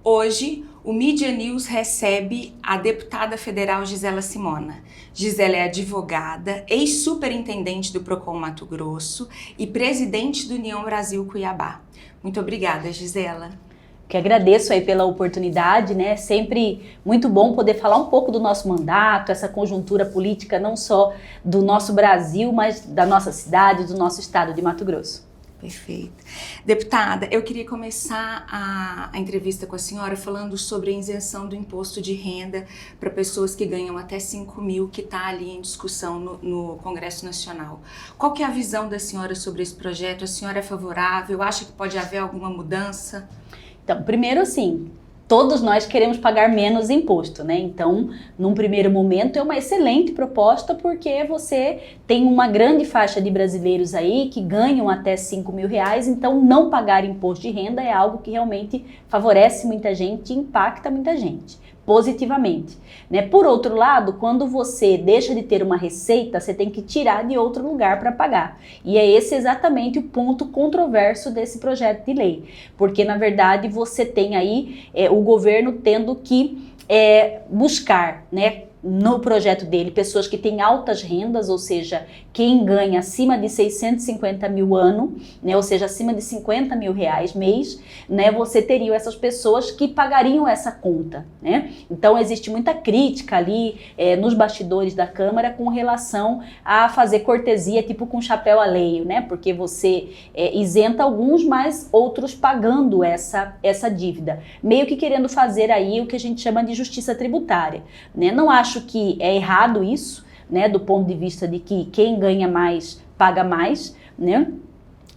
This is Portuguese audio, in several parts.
Hoje, o Mídia News recebe a deputada federal Gisela Simona. Gisela é advogada, ex-superintendente do Procon Mato Grosso e presidente do União Brasil Cuiabá. Muito obrigada, Gisela. Que agradeço aí pela oportunidade, né? Sempre muito bom poder falar um pouco do nosso mandato, essa conjuntura política não só do nosso Brasil, mas da nossa cidade, do nosso estado de Mato Grosso. Perfeito. Deputada, eu queria começar a entrevista com a senhora falando sobre a isenção do imposto de renda para pessoas que ganham até 5 mil, que está ali em discussão no Congresso Nacional. Qual que é a visão da senhora sobre esse projeto? A senhora é favorável? Acha que pode haver alguma mudança? Então, primeiro assim, todos nós queremos pagar menos imposto, né? Então, num primeiro momento, é uma excelente proposta porque você tem uma grande faixa de brasileiros aí que ganham até 5 mil reais, então não pagar imposto de renda é algo que realmente favorece muita gente e impacta muita gente positivamente, né? Por outro lado, quando você deixa de ter uma receita, você tem que tirar de outro lugar para pagar. E é esse exatamente o ponto controverso desse projeto de lei, porque na verdade você tem aí o governo tendo que buscar, né, no projeto dele, pessoas que têm altas rendas, ou seja, quem ganha acima de 650 mil ano, né, ou seja, acima de 50 mil reais mês, né, você teria essas pessoas que pagariam essa conta, né? Então existe muita crítica ali nos bastidores da Câmara com relação a fazer cortesia tipo com chapéu alheio, né? Porque você isenta alguns, mas outros pagando essa dívida, meio que querendo fazer aí o que a gente chama de justiça tributária, né? Não acho que é errado isso, né, do ponto de vista de que quem ganha mais paga mais, né?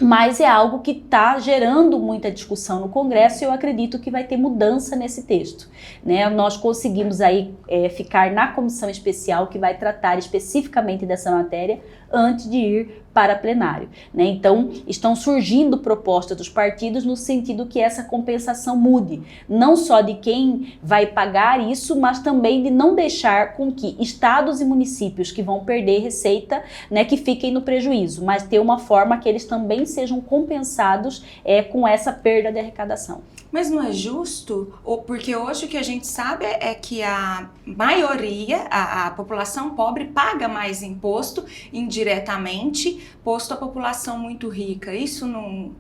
Mas é algo que está gerando muita discussão no Congresso e eu acredito que vai ter mudança nesse texto, né? Nós conseguimos aí ficar na comissão especial que vai tratar especificamente dessa matéria antes de ir para plenário, né? Então, estão surgindo propostas dos partidos no sentido que essa compensação mude, não só de quem vai pagar isso, mas também de não deixar com que estados e municípios que vão perder receita, né, que fiquem no prejuízo, mas ter uma forma que eles também sejam compensados com essa perda de arrecadação. Mas não é justo? Porque hoje o que a gente sabe é que a maioria, a população pobre paga mais imposto indiretamente, posto a população muito rica. Isso não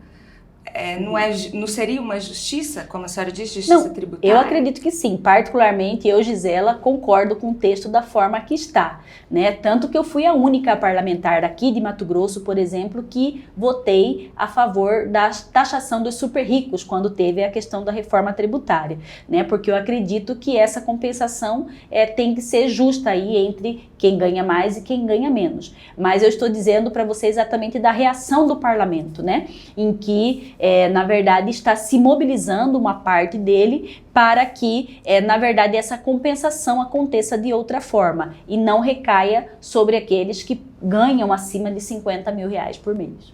seria uma justiça, como a senhora diz, justiça tributária? Eu acredito que sim. Particularmente, eu, Gisela, concordo com o texto da forma que está, né? Tanto que eu fui a única parlamentar aqui de Mato Grosso, por exemplo, que votei a favor da taxação dos super ricos quando teve a questão da reforma tributária, né? Porque eu acredito que essa compensação tem que ser justa aí entre quem ganha mais e quem ganha menos. Mas eu estou dizendo para você exatamente da reação do parlamento, né? Em que na verdade, está se mobilizando uma parte dele para que, na verdade, essa compensação aconteça de outra forma e não recaia sobre aqueles que ganham acima de 50 mil reais por mês.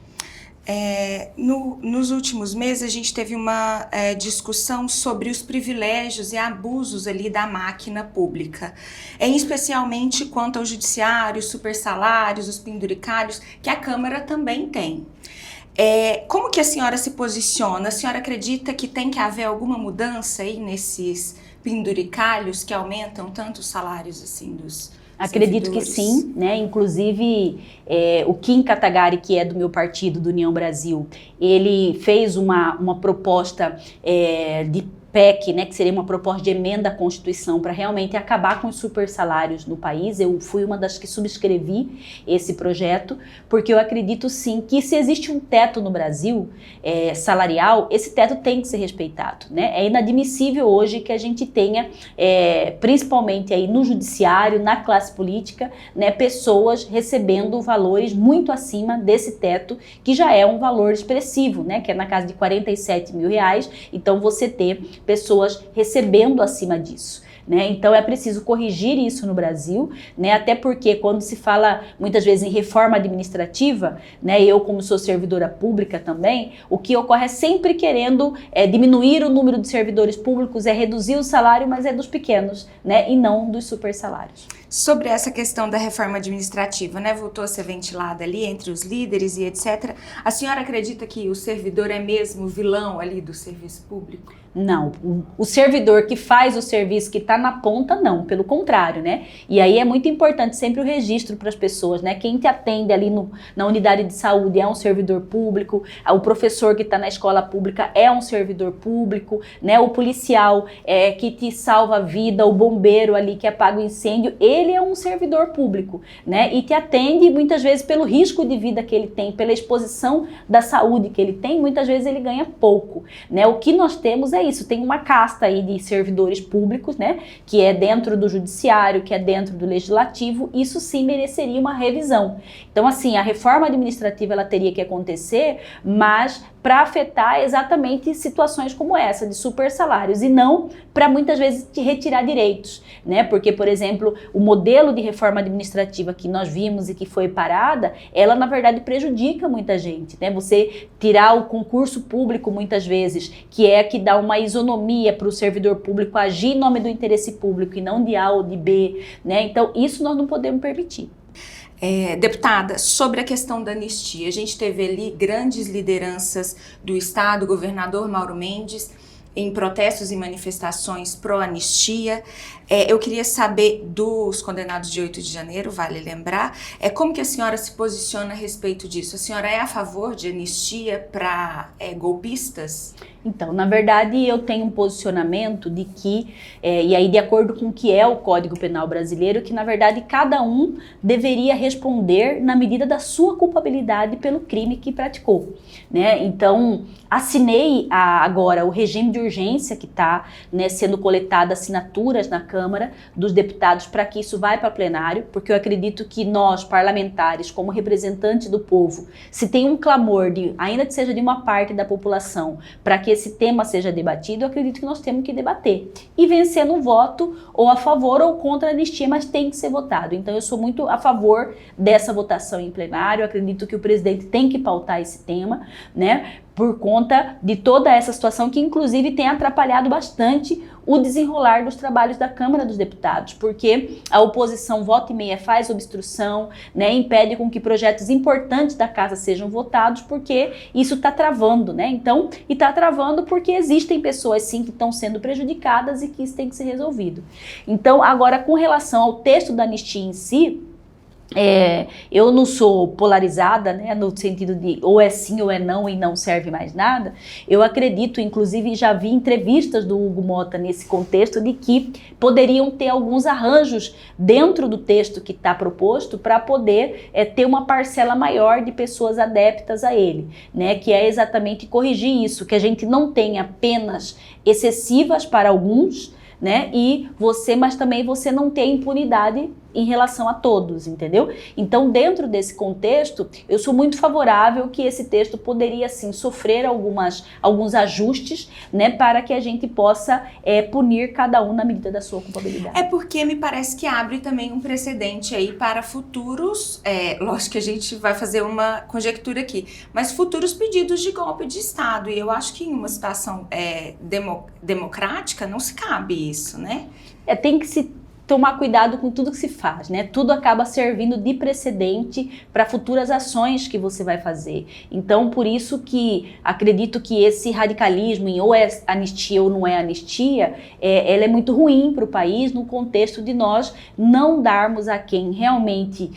Nos últimos meses, a gente teve uma discussão sobre os privilégios e abusos ali da máquina pública, especialmente quanto ao judiciário, os supersalários, os penduricários, que a Câmara também tem. Como que a senhora se posiciona? A senhora acredita que tem que haver alguma mudança aí nesses penduricalhos que aumentam tanto os salários assim dos Acredito servidores? Que sim, né? Inclusive o Kim Kataguiri, que é do meu partido, do União Brasil, ele fez uma proposta de PEC, né, que seria uma proposta de emenda à Constituição para realmente acabar com os super salários no país. Eu fui uma das que subscrevi esse projeto, porque eu acredito sim que se existe um teto no Brasil salarial, esse teto tem que ser respeitado, né? É inadmissível hoje que a gente tenha, principalmente aí no judiciário, na classe política, né, pessoas recebendo valores muito acima desse teto, que já é um valor expressivo, né, que é na casa de 47 mil reais, então você ter pessoas recebendo acima disso, né? Então é preciso corrigir isso no Brasil, né? Até porque quando se fala muitas vezes em reforma administrativa, né? Eu como sou servidora pública também, o que ocorre é sempre querendo diminuir o número de servidores públicos, reduzir o salário, mas é dos pequenos, né? E não dos super salários. Sobre essa questão da reforma administrativa, né? Voltou a ser ventilada ali entre os líderes e etc. A senhora acredita que o servidor é mesmo o vilão ali do serviço público? Não, o servidor que faz o serviço, que está na ponta, não, pelo contrário, né? E aí é muito importante sempre o registro para as pessoas, né? Quem te atende ali na unidade de saúde é um servidor público, o professor que está na escola pública é um servidor público, né? O policial que te salva a vida, o bombeiro ali que apaga o incêndio, ele é um servidor público, né? E te atende muitas vezes pelo risco de vida que ele tem, pela exposição da saúde que ele tem, muitas vezes ele ganha pouco, né? O que nós temos é isso, tem uma casta aí de servidores públicos, né, que é dentro do judiciário, que é dentro do legislativo, isso sim mereceria uma revisão. Então, assim, a reforma administrativa ela teria que acontecer, mas para afetar exatamente situações como essa, de super salários, e não para muitas vezes te retirar direitos, né? Porque, por exemplo, o modelo de reforma administrativa que nós vimos e que foi parada, ela na verdade prejudica muita gente, né? Você tirar o concurso público muitas vezes, que é que dá uma isonomia para o servidor público agir em nome do interesse público e não de A ou de B, né? Então, isso nós não podemos permitir. Deputada, sobre a questão da anistia, a gente teve ali grandes lideranças do Estado, o governador Mauro Mendes, em protestos e manifestações pró-anistia. Eu queria saber dos condenados de 8 de janeiro, vale lembrar, como que a senhora se posiciona a respeito disso? A senhora é a favor de anistia para golpistas? Então, na verdade, eu tenho um posicionamento de que, e aí de acordo com o que é o Código Penal brasileiro, que na verdade cada um deveria responder na medida da sua culpabilidade pelo crime que praticou, né? Então, assinei agora o regime de urgência que está, né, sendo coletada assinaturas na Câmara dos Deputados para que isso vá para plenário, porque eu acredito que nós, parlamentares, como representantes do povo, se tem um clamor, ainda que seja de uma parte da população, para que esse tema seja debatido, eu acredito que nós temos que debater. E vencer no voto, ou a favor ou contra a anistia, mas tem que ser votado. Então eu sou muito a favor dessa votação em plenário, eu acredito que o presidente tem que pautar esse tema, né? Por conta de toda essa situação que inclusive tem atrapalhado bastante o desenrolar dos trabalhos da Câmara dos Deputados, porque a oposição volta e meia faz obstrução, né, impede com que projetos importantes da casa sejam votados, porque isso está travando, né? Então, e está travando porque existem pessoas sim que estão sendo prejudicadas e que isso tem que ser resolvido. Então, agora com relação ao texto da anistia em si, eu não sou polarizada, né, no sentido de ou é sim ou é não e não serve mais nada. Eu acredito, inclusive já vi entrevistas do Hugo Mota nesse contexto, de que poderiam ter alguns arranjos dentro do texto que está proposto para poder ter uma parcela maior de pessoas adeptas a ele, né, que é exatamente corrigir isso, que a gente não tenha penas excessivas para alguns, né, mas também você não ter impunidade em relação a todos, entendeu? Então, dentro desse contexto, eu sou muito favorável que esse texto poderia, sim, sofrer alguns ajustes, né, para que a gente possa punir cada um na medida da sua culpabilidade. Porque me parece que abre também um precedente aí para futuros, lógico que a gente vai fazer uma conjectura aqui, mas futuros pedidos de golpe de Estado, e eu acho que em uma situação democrática não se cabe isso, né? Tem que se tomar cuidado com tudo que se faz, né? Tudo acaba servindo de precedente para futuras ações que você vai fazer. Então, por isso que acredito que esse radicalismo em ou é anistia ou não é anistia, ela é muito ruim para o país no contexto de nós não darmos a quem realmente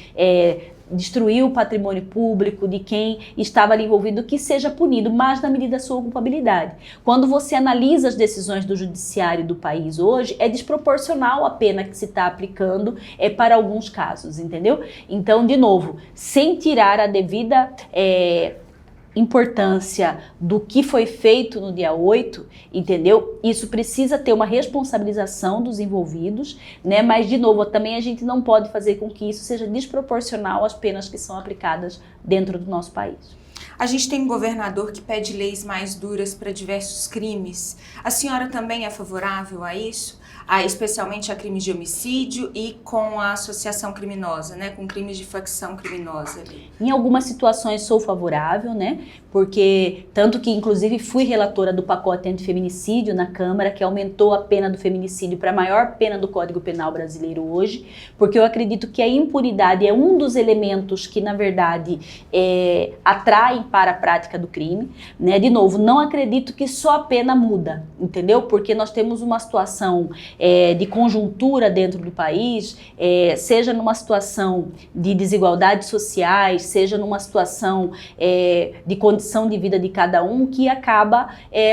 destruiu o patrimônio público, de quem estava ali envolvido, que seja punido, mas na medida da sua culpabilidade. Quando você analisa as decisões do judiciário do país hoje, é desproporcional a pena que se está aplicando para alguns casos, entendeu? Então, de novo, sem tirar a devida importância do que foi feito no dia 8, entendeu? Isso precisa ter uma responsabilização dos envolvidos, né? Mas, de novo, também a gente não pode fazer com que isso seja desproporcional às penas que são aplicadas dentro do nosso país. A gente tem um governador que pede leis mais duras para diversos crimes. A senhora também é favorável a isso? Especialmente a crimes de homicídio e com a associação criminosa, né? Com crimes de facção criminosa ali. Em algumas situações sou favorável, né? Porque, tanto que inclusive fui relatora do pacote antifeminicídio na Câmara, que aumentou a pena do feminicídio para a maior pena do Código Penal brasileiro hoje, porque eu acredito que a impunidade é um dos elementos que, na verdade, atrai saem para a prática do crime, né? De novo, não acredito que só a pena muda, entendeu? Porque nós temos uma situação de conjuntura dentro do país, seja numa situação de desigualdades sociais, seja numa situação de condição de vida de cada um, que acaba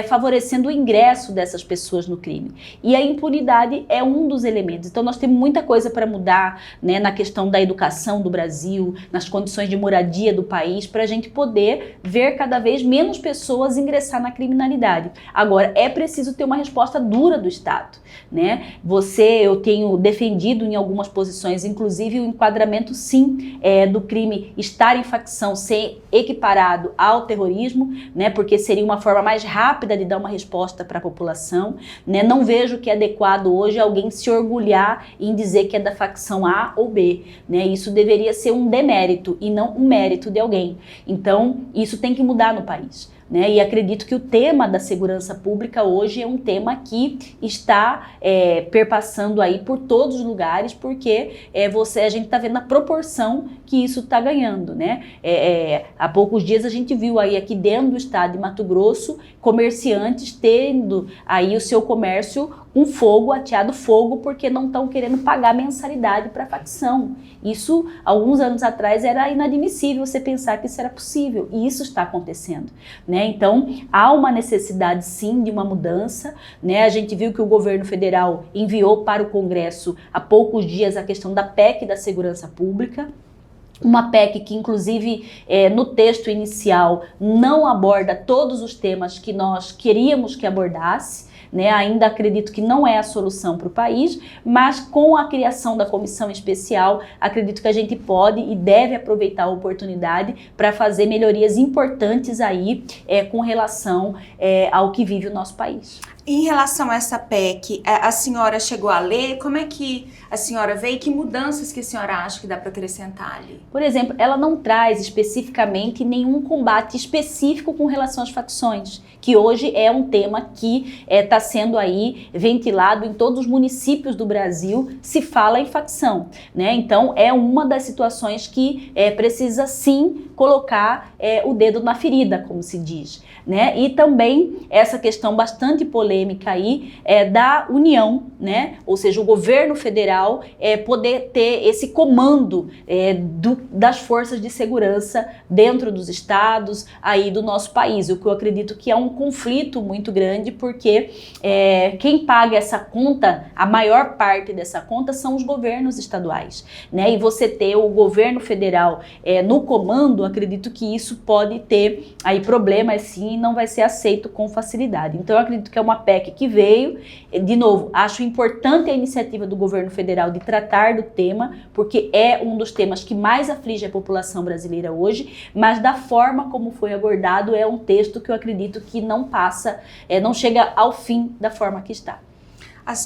favorecendo o ingresso dessas pessoas no crime. E a impunidade é um dos elementos. Então nós temos muita coisa para mudar, né, na questão da educação do Brasil, nas condições de moradia do país, para a gente poder ver cada vez menos pessoas ingressar na criminalidade. Agora, é preciso ter uma resposta dura do Estado, né? Eu tenho defendido em algumas posições, inclusive o enquadramento, sim, do crime estar em facção, ser equiparado ao terrorismo, né? Porque seria uma forma mais rápida de dar uma resposta para a população, né? Não vejo que é adequado hoje alguém se orgulhar em dizer que é da facção A ou B, né? Isso deveria ser um demérito e não um mérito de alguém. Então, isso tem que mudar no país, né? E acredito que o tema da segurança pública hoje é um tema que está perpassando aí por todos os lugares, porque a gente está vendo a proporção que isso está ganhando, né? Há poucos dias a gente viu aí aqui dentro do estado de Mato Grosso, comerciantes tendo aí o seu comércio ateado fogo, porque não estão querendo pagar mensalidade para a facção. Isso, alguns anos atrás, era inadmissível você pensar que isso era possível, e isso está acontecendo, né? Então, há uma necessidade, sim, de uma mudança, né? A gente viu que o governo federal enviou para o Congresso há poucos dias a questão da PEC da segurança pública, uma PEC que, inclusive, no texto inicial não aborda todos os temas que nós queríamos que abordasse, né? Ainda acredito que não é a solução para o país, mas com a criação da comissão especial, acredito que a gente pode e deve aproveitar a oportunidade para fazer melhorias importantes aí com relação ao que vive o nosso país. Em relação a essa PEC, a senhora chegou a ler? Como é que a senhora vê e que mudanças que a senhora acha que dá para acrescentar ali? Por exemplo, ela não traz especificamente nenhum combate específico com relação às facções, que hoje é um tema que está sendo aí ventilado em todos os municípios do Brasil, se fala em facção, né? Então, é uma das situações que precisa sim colocar o dedo na ferida, como se diz, né? E também essa questão bastante polêmica aí da União, né? Ou seja, o governo federal poder ter esse comando das forças de segurança dentro dos estados aí do nosso país, o que eu acredito que é um conflito muito grande, porque quem paga essa conta, a maior parte dessa conta são os governos estaduais, né? E você ter o governo federal no comando, acredito que isso pode ter aí problemas sim, e não vai ser aceito com facilidade. Então eu acredito que é uma PEC que veio, de novo, acho importante a iniciativa do governo federal de tratar do tema, porque é um dos temas que mais aflige a população brasileira hoje, mas da forma como foi abordado é um texto que eu acredito que não passa, não chega ao fim da forma que está.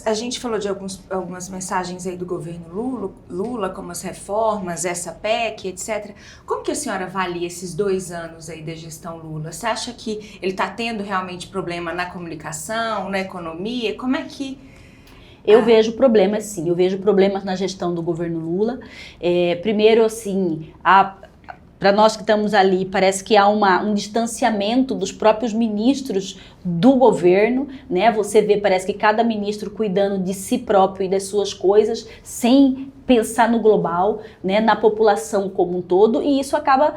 A gente falou de algumas mensagens aí do governo Lula, como as reformas, essa PEC, etc. Como que a senhora avalia esses 2 anos aí da gestão Lula? Você acha que ele está tendo realmente problema na comunicação, na economia? Como é que... Eu vejo problemas, sim. Eu vejo problemas na gestão do governo Lula. Primeiro, assim, para nós que estamos ali, parece que há um distanciamento dos próprios ministros do governo, né? Você vê, parece que cada ministro cuidando de si próprio e das suas coisas, sem pensar no global, né? Na população como um todo, e isso acaba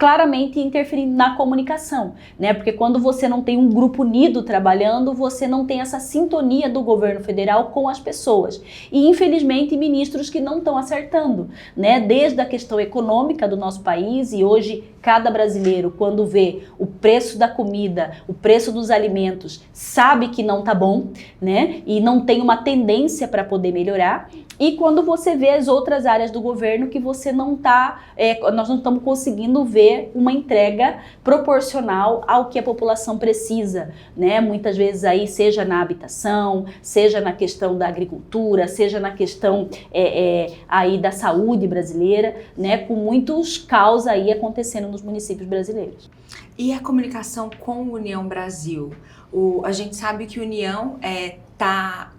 claramente interferindo na comunicação, né? Porque quando você não tem um grupo unido trabalhando, você não tem essa sintonia do governo federal com as pessoas. E, infelizmente, ministros que não estão acertando, né? Desde a questão econômica do nosso país, e hoje cada brasileiro, quando vê o preço da comida, o preço dos alimentos, sabe que não tá bom, né? E não tem uma tendência para poder melhorar. E quando você vê as outras áreas do governo que você não tá, nós não estamos conseguindo ver uma entrega proporcional ao que a população precisa, né? Muitas vezes aí, seja na habitação, seja na questão da agricultura, seja na questão aí da saúde brasileira, né? Com muitos caos aí acontecendo nos municípios brasileiros. E a comunicação com a União Brasil? A gente sabe que União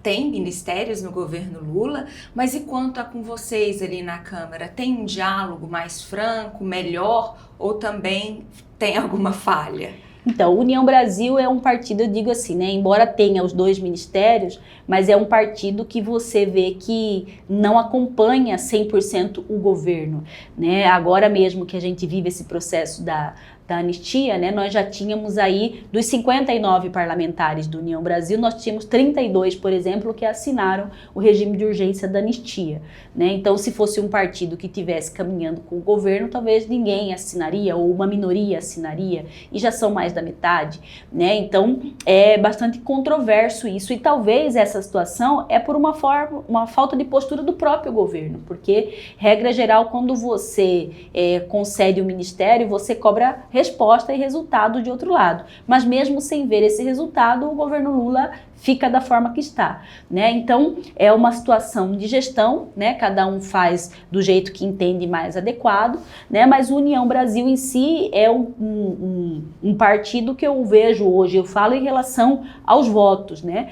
tem ministérios no governo Lula, mas e quanto a com vocês ali na Câmara? Tem um diálogo mais franco, melhor, ou também tem alguma falha? Então, União Brasil é um partido, eu digo assim, né? Embora tenha os 2 ministérios, mas é um partido que você vê que não acompanha 100% o governo, né? Agora mesmo que a gente vive esse processo da anistia, né, nós já tínhamos aí, dos 59 parlamentares do União Brasil, nós tínhamos 32, por exemplo, que assinaram o regime de urgência da anistia, né? Então, se fosse um partido que estivesse caminhando com o governo, talvez ninguém assinaria, ou uma minoria assinaria, e já são mais da metade, né? Então, é bastante controverso isso, e talvez essa situação é por uma falta de postura do próprio governo, porque, regra geral, quando você concede o ministério, você cobra resposta e resultado de outro lado. Mas mesmo sem ver esse resultado, o governo Lula fica da forma que está, né? Então, é uma situação de gestão, né? Cada um faz do jeito que entende mais adequado, né? Mas o União Brasil em si é um partido que eu vejo hoje, eu falo em relação aos votos, né?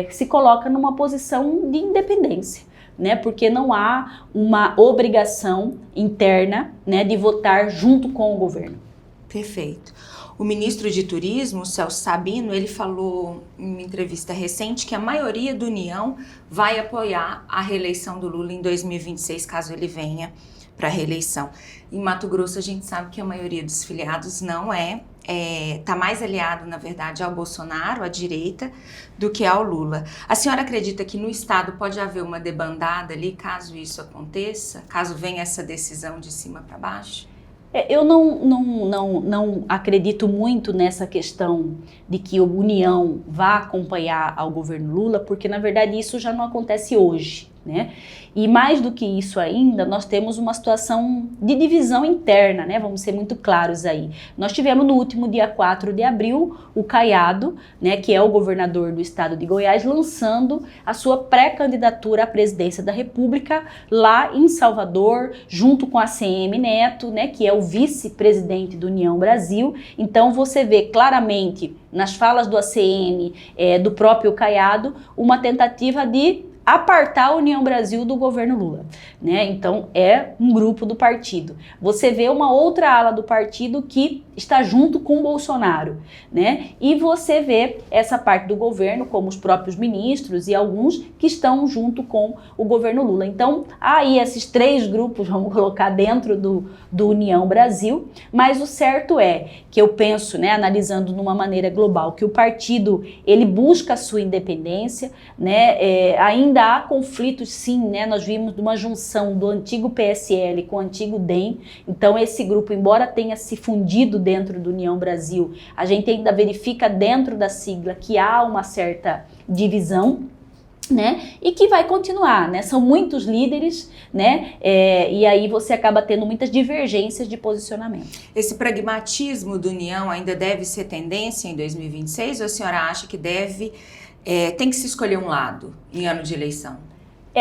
Que se coloca numa posição de independência, né? Porque não há uma obrigação interna, né, de votar junto com o governo. Perfeito. O ministro de Turismo, Celso Sabino, ele falou em uma entrevista recente que a maioria do União vai apoiar a reeleição do Lula em 2026, caso ele venha para a reeleição. Em Mato Grosso, a gente sabe que a maioria dos filiados não está mais aliado, na verdade, ao Bolsonaro, à direita, do que ao Lula. A senhora acredita que no estado pode haver uma debandada ali, caso isso aconteça? Caso venha essa decisão de cima para baixo? Eu não acredito muito nessa questão de que a União vá acompanhar ao governo Lula, porque na verdade isso já não acontece hoje, né? E mais do que isso ainda, nós temos uma situação de divisão interna, né? Vamos ser muito claros aí. Nós tivemos no último dia 4 de abril o Caiado, né, que é o governador do estado de Goiás, lançando a sua pré-candidatura à presidência da República lá em Salvador, junto com a ACM Neto, né, que é o vice-presidente do União Brasil. Então você vê claramente nas falas do ACM, do próprio Caiado, uma tentativa de apartar a União Brasil do governo Lula, né? Então é um grupo do partido. Você vê uma outra ala do partido que está junto com o Bolsonaro, né? E você vê essa parte do governo, como os próprios ministros e alguns que estão junto com o governo Lula. Então, aí esses 3 grupos, vamos colocar dentro do União Brasil, mas o certo é que eu penso, né, analisando de uma maneira global, que o partido, ele busca a sua independência, né? Ainda há conflitos, sim, né? Nós vimos uma junção do antigo PSL com o antigo DEM, então esse grupo, embora tenha se fundido dentro do União Brasil, a gente ainda verifica dentro da sigla que há uma certa divisão, né? E que vai continuar, né? São muitos líderes, né? E aí você acaba tendo muitas divergências de posicionamento. Esse pragmatismo do União ainda deve ser tendência em 2026 ou a senhora acha que tem que se escolher um lado em ano de eleição?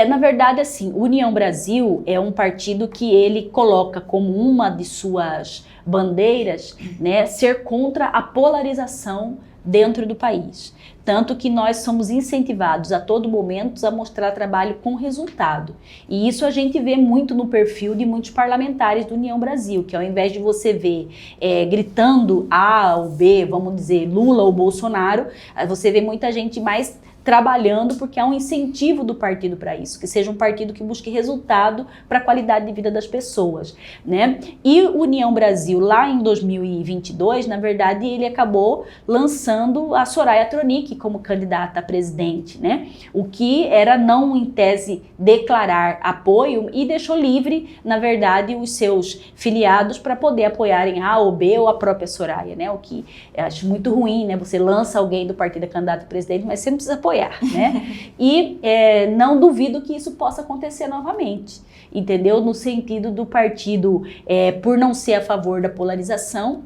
Na verdade, assim, o União Brasil é um partido que ele coloca como uma de suas bandeiras, né, ser contra a polarização dentro do país. Tanto que nós somos incentivados a todo momento a mostrar trabalho com resultado. E isso a gente vê muito no perfil de muitos parlamentares do União Brasil, que ao invés de você ver gritando A ou B, vamos dizer Lula ou Bolsonaro, você vê muita gente mais trabalhando porque há um incentivo do partido para isso, que seja um partido que busque resultado para a qualidade de vida das pessoas, né? E o União Brasil, lá em 2022, na verdade, ele acabou lançando a Soraya Tronic como candidata a presidente, né? O que era não, em tese, declarar apoio e deixou livre, na verdade, os seus filiados para poder apoiarem A ou B ou a própria Soraya, né? O que eu acho muito ruim, né? Você lança alguém do partido candidato a presidente, mas você não precisa apoiar, né? E não duvido que isso possa acontecer novamente, entendeu? No sentido do partido, por não ser a favor da polarização,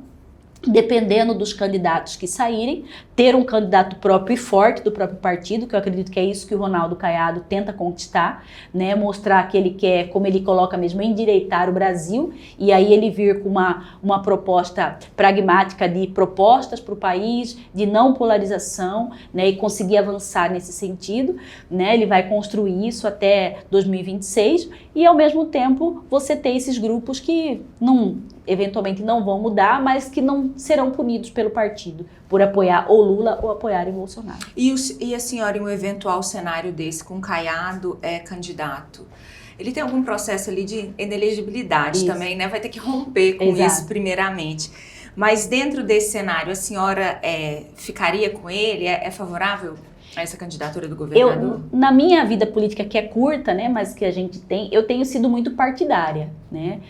dependendo dos candidatos que saírem, ter um candidato próprio e forte do próprio partido, que eu acredito que é isso que o Ronaldo Caiado tenta conquistar, né? Mostrar que ele quer, como ele coloca mesmo, endireitar o Brasil, e aí ele vir com uma proposta pragmática de propostas para o país, de não polarização, né? E conseguir avançar nesse sentido, né? Ele vai construir isso até 2026, e ao mesmo tempo você ter esses grupos que eventualmente não vão mudar, mas que não serão punidos pelo partido por apoiar ou Lula ou apoiarem Bolsonaro. E a senhora, em um eventual cenário desse, com Caiado candidato, ele tem algum processo ali de inelegibilidade também, né? Vai ter que romper com isso primeiramente. Mas dentro desse cenário, a senhora ficaria com ele? É favorável a essa candidatura do governador? Na minha vida política, que é curta, né, mas que a gente tem, eu tenho sido muito partidária, né?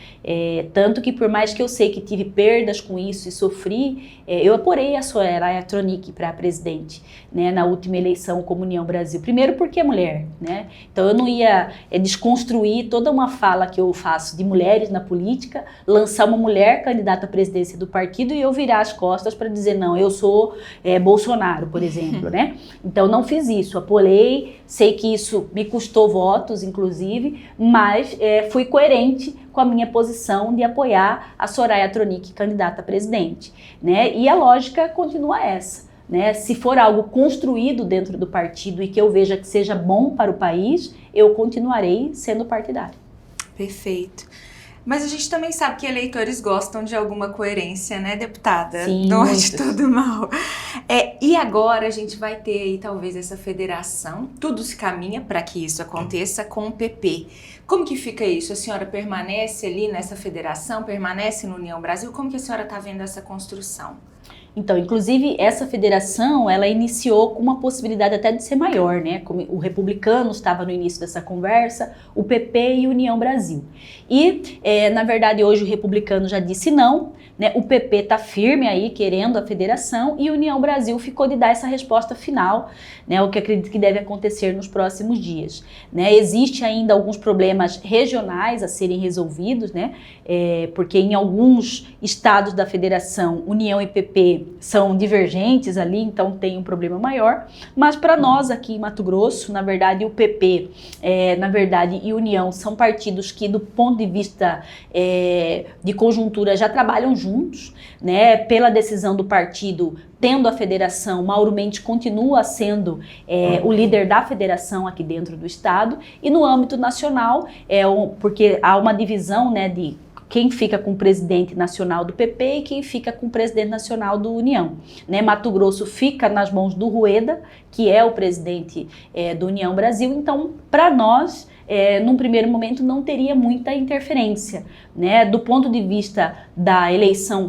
Tanto que por mais que eu sei que tive perdas com isso e sofri, eu apoiei a Soraya Tronic para presidente, né, na última eleição como União Brasil. Primeiro porque é mulher, né? Então eu não ia desconstruir toda uma fala que eu faço de mulheres na política, lançar uma mulher candidata à presidência do partido e eu virar as costas para dizer não, eu sou Bolsonaro, por exemplo, né? Então não fiz isso, apoiei, sei que isso me custou votos, inclusive, mas fui coerente com a minha posição de apoiar a Soraya Tronic, candidata a presidente, né? E a lógica continua essa, né? Se for algo construído dentro do partido e que eu veja que seja bom para o país, eu continuarei sendo partidária. Perfeito. Mas a gente também sabe que eleitores gostam de alguma coerência, né, deputada? Sim, não é de todo mal. E agora a gente vai ter aí talvez essa federação, tudo se caminha para que isso aconteça com o PP. Como que fica isso? A senhora permanece ali nessa federação, permanece no União Brasil? Como que a senhora está vendo essa construção? Então, inclusive, essa federação, ela iniciou com uma possibilidade até de ser maior, né? Como o Republicanos estava no início dessa conversa, o PP e União Brasil. E, na verdade, hoje o Republicano já disse não, né? O PP está firme aí, querendo a federação, e União Brasil ficou de dar essa resposta final, né? O que acredito que deve acontecer nos próximos dias, né? Existe ainda alguns problemas regionais a serem resolvidos, né? Porque em alguns estados da federação, União e PP são divergentes ali, então tem um problema maior, mas para nós aqui em Mato Grosso, na verdade o PP, e União são partidos que do ponto de vista de conjuntura já trabalham juntos, né? Pela decisão do partido, tendo a federação, Mauro Mendes continua sendo o líder da federação aqui dentro do estado, e no âmbito nacional, porque há uma divisão, né, de quem fica com o presidente nacional do PP e quem fica com o presidente nacional do União, né? Mato Grosso fica nas mãos do Rueda, que é o presidente do União Brasil. Então, para nós, num primeiro momento, não teria muita interferência, né? Do ponto de vista da eleição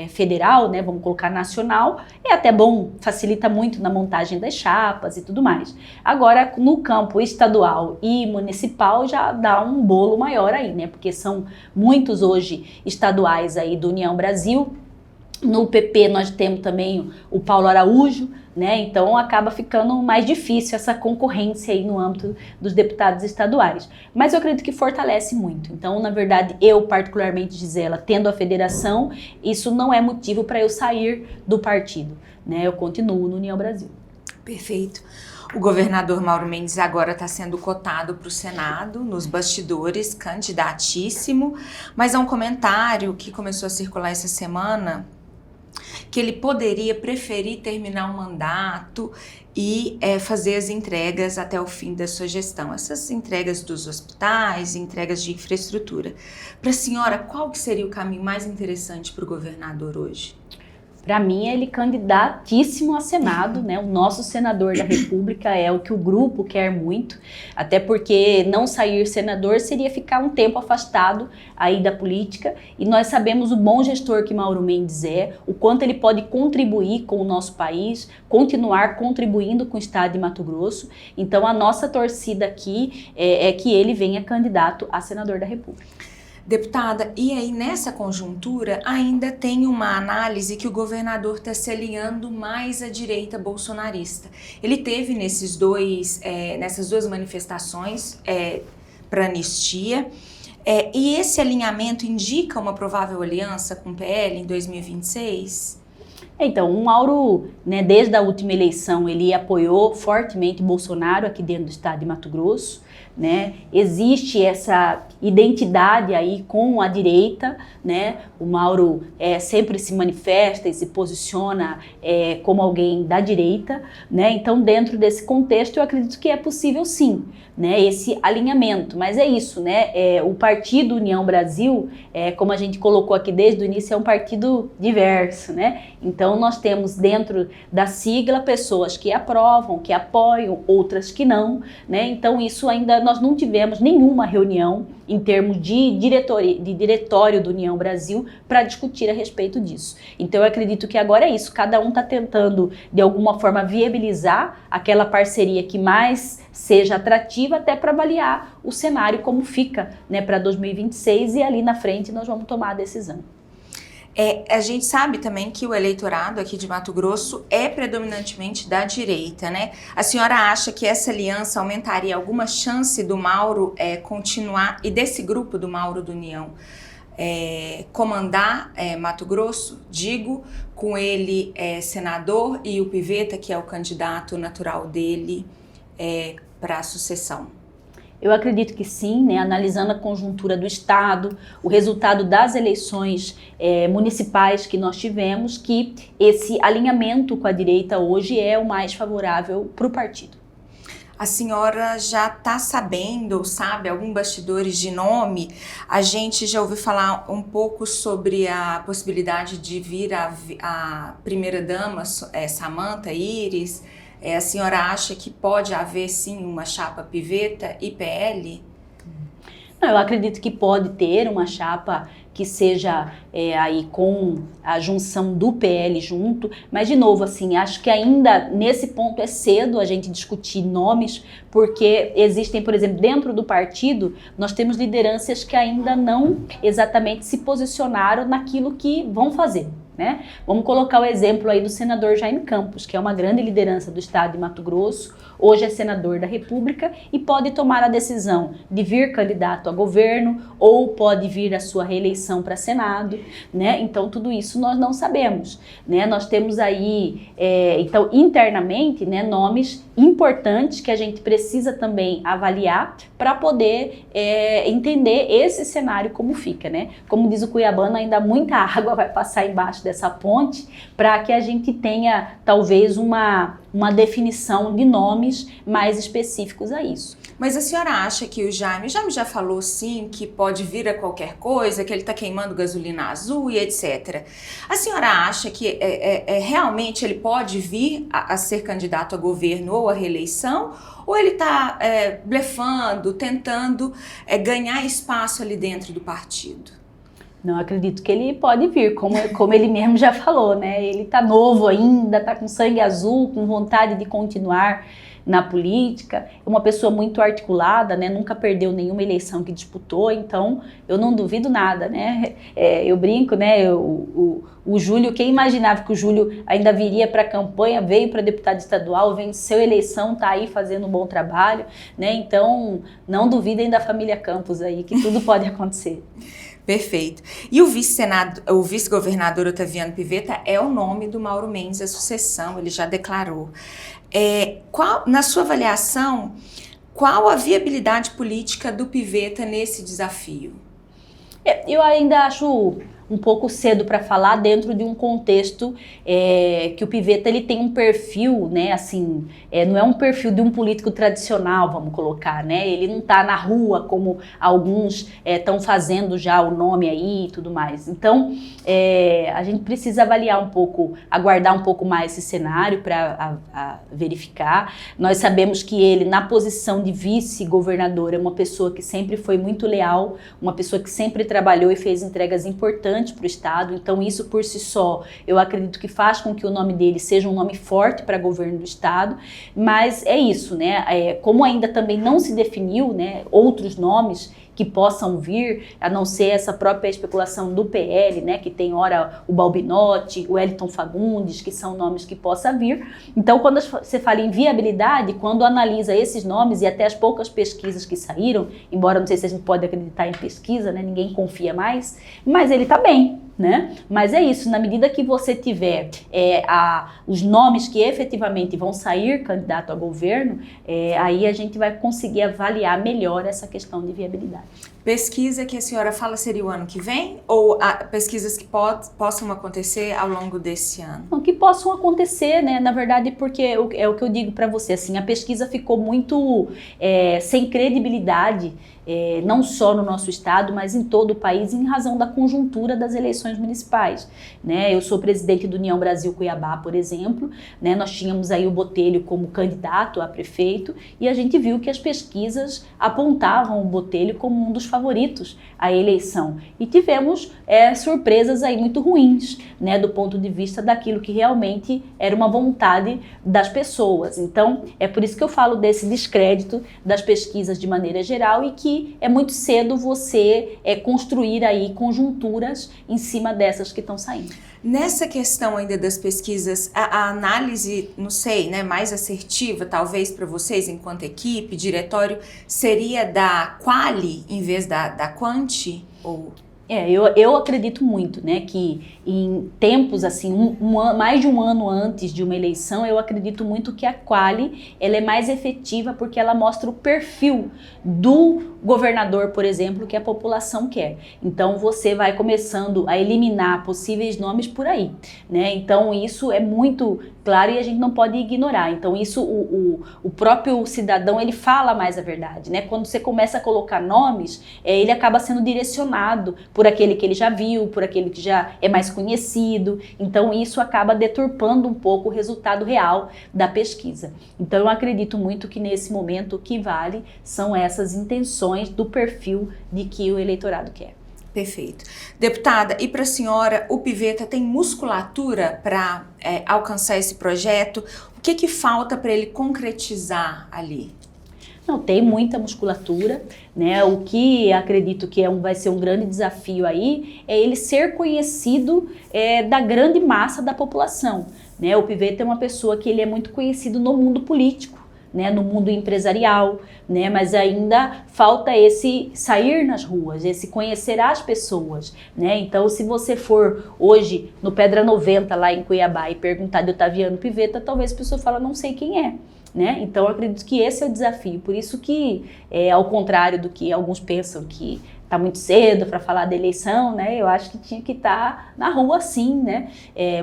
federal, né? Vamos colocar nacional, é até bom, facilita muito na montagem das chapas e tudo mais. Agora, no campo estadual e municipal, já dá um bolo maior aí, né? Porque são muitos hoje estaduais aí do União Brasil. No PP nós temos também o Paulo Araújo, né? Então acaba ficando mais difícil essa concorrência aí no âmbito dos deputados estaduais. Mas eu acredito que fortalece muito. Então, na verdade, eu particularmente, Gisela, tendo a federação, isso não é motivo para eu sair do partido, né? Eu continuo no União Brasil. Perfeito. O governador Mauro Mendes agora está sendo cotado para o Senado, nos bastidores, candidatíssimo, mas há um comentário que começou a circular essa semana, que ele poderia preferir terminar o mandato e fazer as entregas até o fim da sua gestão. Essas entregas dos hospitais, entregas de infraestrutura. Para a senhora, qual que seria o caminho mais interessante para o governador hoje? Para mim, ele é candidatíssimo a Senado, né? O nosso senador da República é o que o grupo quer muito, até porque não sair senador seria ficar um tempo afastado aí da política, e nós sabemos o bom gestor que Mauro Mendes é, o quanto ele pode contribuir com o nosso país, continuar contribuindo com o estado de Mato Grosso. Então, a nossa torcida aqui é que ele venha candidato a senador da República. Deputada, e aí nessa conjuntura ainda tem uma análise que o governador está se alinhando mais à direita bolsonarista. Ele teve nessas duas manifestações para anistia, E esse alinhamento indica uma provável aliança com o PL em 2026? Então, o Mauro, né, desde a última eleição, ele apoiou fortemente Bolsonaro aqui dentro do estado de Mato Grosso, né? Existe essa identidade aí com a direita, né? O Mauro sempre se manifesta e se posiciona como alguém da direita, né? Então, dentro desse contexto, eu acredito que é possível sim, né, esse alinhamento, mas é isso, né? O Partido União Brasil, como a gente colocou aqui desde o início, é um partido diverso, né? Então nós temos dentro da sigla pessoas que aprovam, que apoiam, outras que não, né? Então isso ainda nós não tivemos nenhuma reunião em termos de diretório do União Brasil para discutir a respeito disso. Então eu acredito que agora é isso, cada um está tentando de alguma forma viabilizar aquela parceria que mais seja atrativa até para avaliar o cenário como fica, né, para 2026 e ali na frente nós vamos tomar a decisão. A gente sabe também que o eleitorado aqui de Mato Grosso é predominantemente da direita, né? A senhora acha que essa aliança aumentaria alguma chance do Mauro continuar, e desse grupo do Mauro do União, comandar Mato Grosso? Digo, com ele senador e o Pivetta, que é o candidato natural dele, para a sucessão. Eu acredito que sim, né? Analisando a conjuntura do Estado, o resultado das eleições municipais que nós tivemos, que esse alinhamento com a direita hoje é o mais favorável para o partido. A senhora já está sabendo, sabe, alguns bastidores de nome? A gente já ouviu falar um pouco sobre a possibilidade de vir a primeira-dama, Samantha Iris. A senhora acha que pode haver, sim, uma chapa Pivetta e PL? Não, eu acredito que pode ter uma chapa que seja aí com a junção do PL junto, mas de novo, assim, acho que ainda nesse ponto é cedo a gente discutir nomes, porque existem, por exemplo, dentro do partido, nós temos lideranças que ainda não exatamente se posicionaram naquilo que vão fazer, né? Vamos colocar o exemplo aí do senador Jaime Campos, que é uma grande liderança do estado de Mato Grosso, hoje é senador da República e pode tomar a decisão de vir candidato a governo ou pode vir a sua reeleição para Senado, né? Então tudo isso nós não sabemos, né? Nós temos aí, então internamente, né, nomes importantes que a gente precisa também avaliar para poder entender esse cenário como fica, né? Como diz o cuiabano, ainda muita água vai passar embaixo dessa ponte para que a gente tenha talvez uma definição de nomes mais específicos a isso. Mas a senhora acha que o Jaime já falou sim que pode vir a qualquer coisa, que ele está queimando gasolina azul e etc. A senhora acha que realmente ele pode vir a ser candidato a governo ou a reeleição? Ou ele está blefando, tentando ganhar espaço ali dentro do partido? Não, acredito que ele pode vir, como ele mesmo já falou, né? Ele está novo ainda, está com sangue azul, com vontade de continuar na política, é uma pessoa muito articulada, né? Nunca perdeu nenhuma eleição que disputou, então eu não duvido nada, né? Eu brinco, né? O Júlio, quem imaginava que o Júlio ainda viria para a campanha, veio para deputado estadual, venceu a eleição, está aí fazendo um bom trabalho, né? Então não duvidem da família Campos aí, que tudo pode acontecer. Perfeito. E o vice-governador Otaviano Pivetta é o nome do Mauro Mendes, a sucessão, ele já declarou. Na sua avaliação, qual a viabilidade política do Pivetta nesse desafio? Eu ainda acho um pouco cedo para falar dentro de um contexto que o Pivetta ele tem um perfil, né, assim, não é um perfil de um político tradicional, vamos colocar, né, ele não está na rua como alguns estão fazendo já o nome aí e tudo mais. Então, a gente precisa avaliar um pouco, aguardar um pouco mais esse cenário para verificar. Nós sabemos que ele, na posição de vice-governador, é uma pessoa que sempre foi muito leal, uma pessoa que sempre trabalhou e fez entregas importantes para o Estado, então isso por si só, eu acredito que faz com que o nome dele seja um nome forte para governo do Estado, mas é isso, né? Como ainda também não se definiu, né, outros nomes que possam vir, a não ser essa própria especulação do PL, né, que tem ora o Balbinotti, o Wellington Fagundes, que são nomes que possam vir. Então, quando você fala em viabilidade, quando analisa esses nomes e até as poucas pesquisas que saíram, embora não sei se a gente pode acreditar em pesquisa, né, ninguém confia mais, mas ele está bem, né? Mas é isso, na medida que você tiver os nomes que efetivamente vão sair candidato a governo, aí a gente vai conseguir avaliar melhor essa questão de viabilidade. Pesquisa que a senhora fala seria o ano que vem? Ou pesquisas que possam acontecer ao longo desse ano? Não, que possam acontecer, né? Na verdade, porque é o que eu digo para você, assim, a pesquisa ficou muito sem credibilidade, não só no nosso estado, mas em todo o país, em razão da conjuntura das eleições municipais, né? Eu sou presidente do União Brasil Cuiabá, por exemplo, né? Nós tínhamos aí o Botelho como candidato a prefeito e a gente viu que as pesquisas apontavam o Botelho como um dos favoritos à eleição. E tivemos surpresas aí muito ruins, né? Do ponto de vista daquilo que realmente era uma vontade das pessoas. Então, é por isso que eu falo desse descrédito das pesquisas de maneira geral e que é muito cedo você construir aí conjunturas em cima dessas que estão saindo. Nessa questão ainda das pesquisas, a análise, não sei, né, mais assertiva, talvez para vocês enquanto equipe, diretório, seria da quali em vez da quanti? Ou... Eu acredito muito, né, que em tempos assim, mais de um ano antes de uma eleição, eu acredito muito que a quali ela é mais efetiva porque ela mostra o perfil do governador, por exemplo, que a população quer. Então você vai começando a eliminar possíveis nomes por aí, né? Então isso é muito claro e a gente não pode ignorar. Então isso o próprio cidadão ele fala mais a verdade, né? Quando você começa a colocar nomes, ele acaba sendo direcionado por aquele que ele já viu, por aquele que já é mais conhecido. Então isso acaba deturpando um pouco o resultado real da pesquisa. Então eu acredito muito que nesse momento o que vale são essas intenções do perfil de que o eleitorado quer. Perfeito. Deputada, e para a senhora, o Piveta tem musculatura para alcançar esse projeto? O que falta para ele concretizar ali? Não, tem muita musculatura, né? O que acredito que vai ser um grande desafio aí é ele ser conhecido da grande massa da população, né? O Piveta é uma pessoa que ele é muito conhecido no mundo político, né, no mundo empresarial, né, mas ainda falta esse sair nas ruas, esse conhecer as pessoas, né? Então, se você for hoje no Pedra 90 lá em Cuiabá e perguntar de Otaviano Piveta, talvez a pessoa fale, não sei quem é. Né? Então, eu acredito que esse é o desafio. Por isso que, ao contrário do que alguns pensam que está muito cedo para falar da eleição, né? Eu acho que tinha que estar na rua sim, né?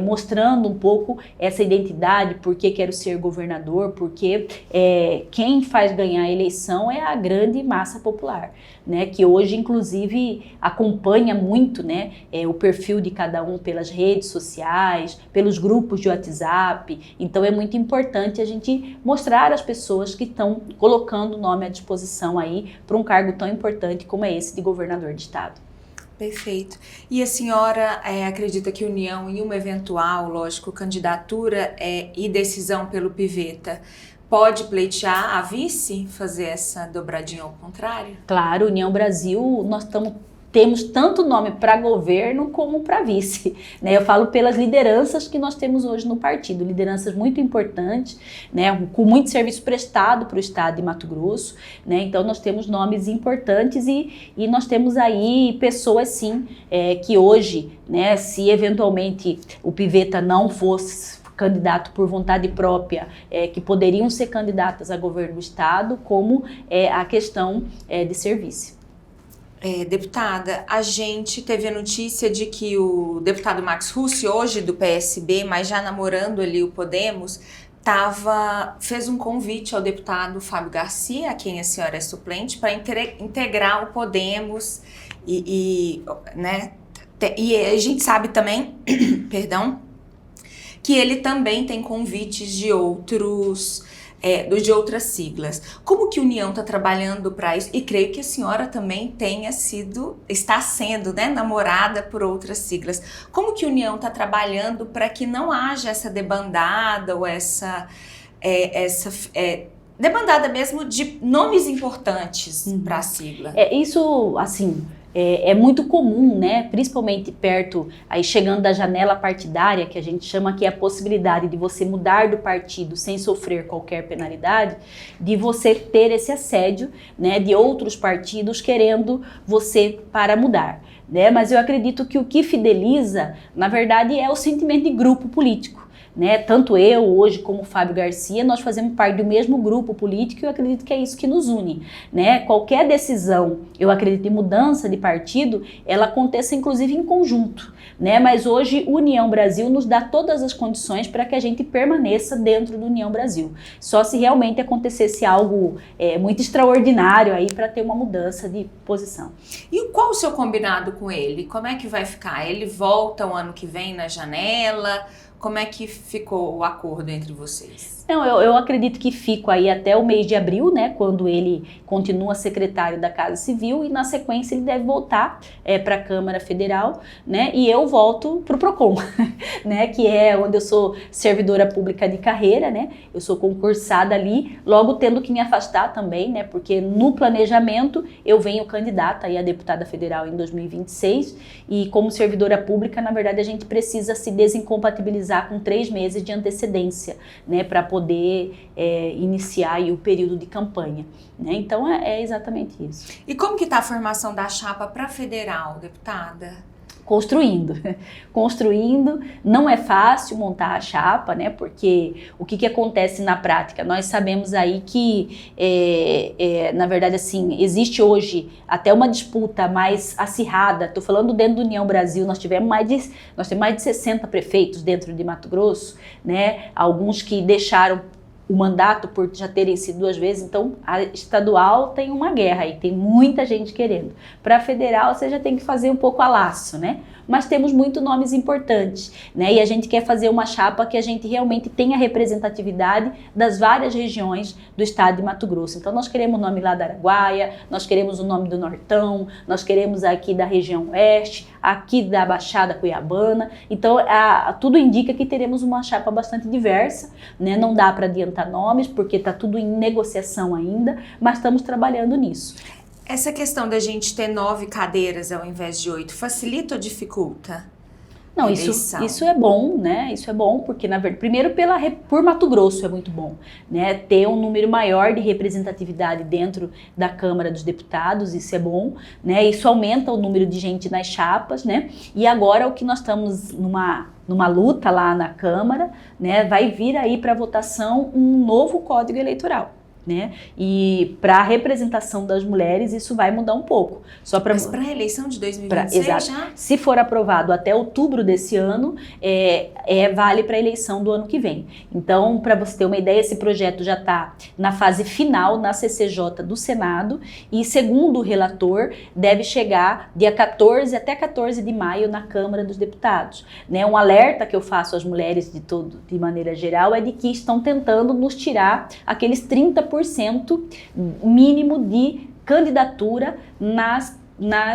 Mostrando um pouco essa identidade, por que quero ser governador, porque quem faz ganhar a eleição é a grande massa popular, né? Que hoje, inclusive, acompanha muito, né? O perfil de cada um pelas redes sociais, pelos grupos de WhatsApp. Então, é muito importante a gente mostrar às pessoas que estão colocando o nome à disposição aí para um cargo tão importante como é esse de governador de estado. Perfeito. E a senhora acredita que união em uma eventual, lógico, candidatura e decisão pelo Piveta pode pleitear a vice, fazer essa dobradinha ao contrário? Claro, União Brasil, nós temos tanto nome para governo como para vice, né? Eu falo pelas lideranças que nós temos hoje no partido, lideranças muito importantes, né? Com muito serviço prestado para o estado de Mato Grosso, né? Então nós temos nomes importantes e nós temos aí pessoas sim que hoje, né? Se eventualmente o Piveta não fosse candidato por vontade própria, que poderiam ser candidatas a governo do estado, como a questão de serviço. Deputada, a gente teve a notícia de que o deputado Max Russi, hoje do PSB, mas já namorando ali o Podemos, fez um convite ao deputado Fábio Garcia, a quem a senhora é suplente, para integrar o Podemos né, e a gente sabe também, perdão, que ele também tem convites de outras siglas. Como que a União está trabalhando para isso? E creio que a senhora também está sendo, né, namorada por outras siglas. Como que a União está trabalhando para que não haja essa debandada ou essa demandada mesmo de nomes importantes para a sigla. Isso, assim, é muito comum, né? Principalmente perto, aí chegando da janela partidária, que a gente chama que é a possibilidade de você mudar do partido sem sofrer qualquer penalidade, de você ter esse assédio, né, de outros partidos querendo você para mudar. Né? Mas eu acredito que o que fideliza, na verdade, é o sentimento de grupo político. Né? Tanto eu, hoje, como o Fábio Garcia, nós fazemos parte do mesmo grupo político e eu acredito que é isso que nos une. Né? Qualquer decisão, eu acredito, de mudança de partido, ela aconteça inclusive em conjunto. Né? Mas hoje, União Brasil nos dá todas as condições para que a gente permaneça dentro do União Brasil. Só se realmente acontecesse algo muito extraordinário aí para ter uma mudança de posição. E qual o seu combinado com ele? Como é que vai ficar? Ele volta o ano que vem na janela? Como é que ficou o acordo entre vocês? Não, eu acredito que fico aí até o mês de abril, né, quando ele continua secretário da Casa Civil e na sequência ele deve voltar para a Câmara Federal, né, e eu volto para o PROCON, né, que é onde eu sou servidora pública de carreira, né, eu sou concursada ali, logo tendo que me afastar também, né, porque no planejamento eu venho candidata aí a deputada federal em 2026 e como servidora pública, na verdade, a gente precisa se desincompatibilizar com 3 meses de antecedência, né, para poder iniciar aí o período de campanha. Né? Então é exatamente isso. E como que está a formação da chapa para federal, deputada? Construindo, não é fácil montar a chapa, né? Porque o que acontece na prática? Nós sabemos aí que, na verdade, assim, existe hoje até uma disputa mais acirrada. Estou falando dentro da União Brasil, nós temos mais de 60 prefeitos dentro de Mato Grosso, né? Alguns que deixaram o mandato por já terem sido 2 vezes, então a estadual tem uma guerra aí, tem muita gente querendo. Para a federal você já tem que fazer um pouco a laço, né? Mas temos muitos nomes importantes, né? E a gente quer fazer uma chapa que a gente realmente tenha representatividade das várias regiões do estado de Mato Grosso. Então nós queremos o nome lá da Araguaia, nós queremos o nome do Nortão, nós queremos aqui da região oeste, aqui da Baixada Cuiabana. Então tudo indica que teremos uma chapa bastante diversa, né? Não dá para adiantar nomes porque está tudo em negociação ainda, mas estamos trabalhando nisso. Essa questão da gente ter 9 cadeiras ao invés de 8, facilita ou dificulta? Não, isso é bom, né? Isso é bom porque, na verdade, primeiro por Mato Grosso é muito bom, né? Ter um número maior de representatividade dentro da Câmara dos Deputados, isso é bom, né? Isso aumenta o número de gente nas chapas, né? E agora o que nós estamos numa luta lá na Câmara, né? Vai vir aí para votação um novo Código Eleitoral. Né? E para a representação das mulheres isso vai mudar um pouco. Mas para a eleição de 2026 já? Se for aprovado até outubro desse ano, vale para a eleição do ano que vem. Então, para você ter uma ideia, esse projeto já está na fase final na CCJ do Senado e, segundo o relator, deve chegar dia 14 até 14 de maio na Câmara dos Deputados. Né? Um alerta que eu faço às mulheres de maneira geral é de que estão tentando nos tirar aqueles 30% mínimo de candidatura nas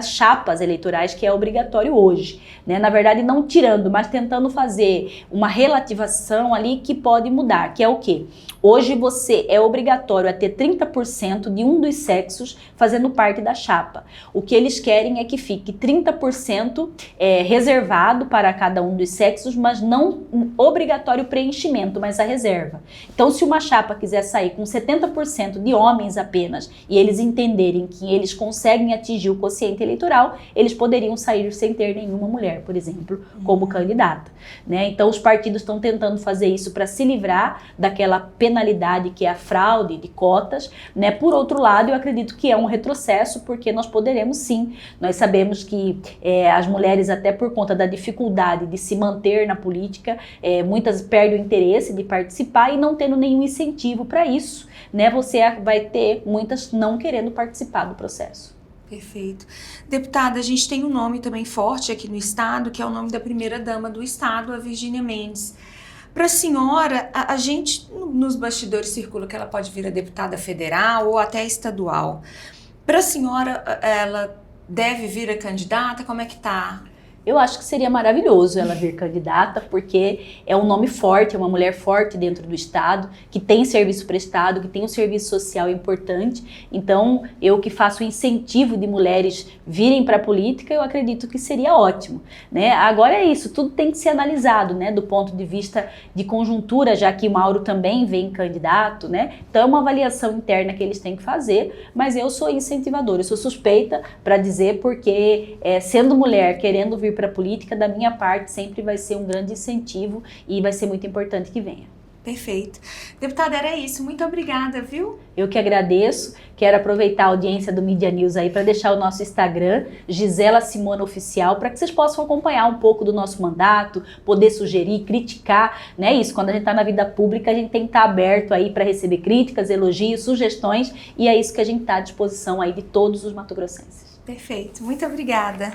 chapas eleitorais, que é obrigatório hoje, né? Na verdade, não tirando, mas tentando fazer uma relativação ali que pode mudar, que é o quê? Hoje você é obrigatório a ter 30% de um dos sexos fazendo parte da chapa. O que eles querem é que fique 30% reservado para cada um dos sexos, mas não obrigatório preenchimento, mas a reserva. Então, se uma chapa quiser sair com 70% de homens apenas e eles entenderem que eles conseguem atingir o quociente eleitoral, eles poderiam sair sem ter nenhuma mulher, por exemplo, como candidata. Né? Então, os partidos estão tentando fazer isso para se livrar daquela penalidade que é a fraude de cotas, né? Por outro lado, eu acredito que é um retrocesso, porque nós poderemos sim, nós sabemos que as mulheres, até por conta da dificuldade de se manter na política, muitas perdem o interesse de participar e não tendo nenhum incentivo para isso, né? Você vai ter muitas não querendo participar do processo. Perfeito. Deputada, a gente tem um nome também forte aqui no estado, que é o nome da primeira-dama do estado, a Virgínia Mendes. Para a senhora, a gente nos bastidores circula que ela pode vir a deputada federal ou até estadual. Para a senhora, ela deve vir a candidata? Como é que tá? Eu acho que seria maravilhoso ela vir candidata, porque é um nome forte, é uma mulher forte dentro do Estado, que tem serviço prestado, que tem um serviço social importante. Então, eu que faço o incentivo de mulheres virem para a política, eu acredito que seria ótimo, né? Agora é isso, tudo tem que ser analisado, né, do ponto de vista de conjuntura, já que o Mauro também vem candidato, né? Então, é uma avaliação interna que eles têm que fazer, mas eu sou incentivadora, eu sou suspeita para dizer, porque sendo mulher, querendo vir para a política, da minha parte sempre vai ser um grande incentivo e vai ser muito importante que venha. Perfeito. Deputada, era isso. Muito obrigada, viu? Eu que agradeço. Quero aproveitar a audiência do Mídia News aí para deixar o nosso Instagram, Gisela Simona Oficial, para que vocês possam acompanhar um pouco do nosso mandato, poder sugerir, criticar, né? Isso, quando a gente está na vida pública, a gente tem que estar aberto aí para receber críticas, elogios, sugestões, e é isso que a gente está à disposição aí de todos os matogrossenses. Perfeito. Muito obrigada.